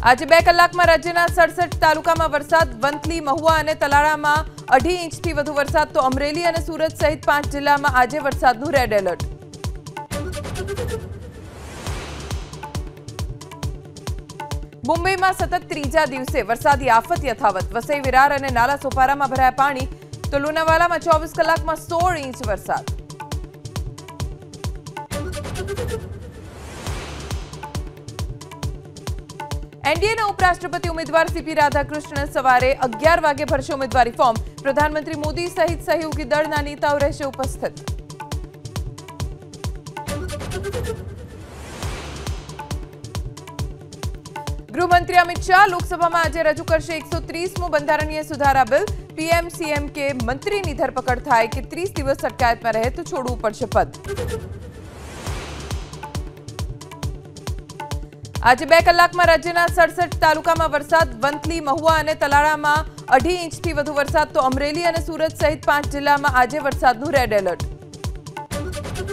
આજે 2 કલાકમાં રાજ્યના 67 તાલુકામાં વરસાદ, વંથલી, મહુવા અને તલાળામાં 2.5 ઇંચથી વધુ વરસાદ, તો અમરેલી અને સુરત સહિત 5 જિલ્લામાં આજે વરસાદનું રેડ એલર્ટ. મુંબઈમાં સતત ત્રીજા દિવસે વરસાદી આફત યથાવત, વસઈ, વિરાર અને નાલા સોપારામાં ભરાયા પાણી, તો લુણાવાડામાં 24 કલાકમાં 16 ઇંચ વરસાદ. एनडीएના ઉપરાષ્ટ્રપતિ ઉમેદવાર સીપી રાધાકૃષ્ણન સવારે 11 વાગે ભરશે ઉમેદવારી ફોર્મ. પ્રધાનમંત્રી મોદી સહિત સહયોગી દળના નેતાઓ રહેશે ઉપસ્થિત. ગૃહમંત્રી અમિત શાહ લોકસભામાં આજે રજૂ કરશે 130મું બંધારણીય સુધારા બિલ. પીએમ સીએમ કે મંત્રીની ધરપકડ થાય કે 30 દિવસ અટકાયતમાં રહે તો છોડવું પડશે પદ. આજે 2 કલાકમાં રાજ્યના 67 તાલુકામાં વરસાદ, વંથલી, મહુવા અને તલાળામાં 2.5 ઇંચથી વધુ વરસાદ, તો અમરેલી અને સુરત સહિત 5 જિલ્લામાં આજે વરસાદનું રેડ એલર્ટ.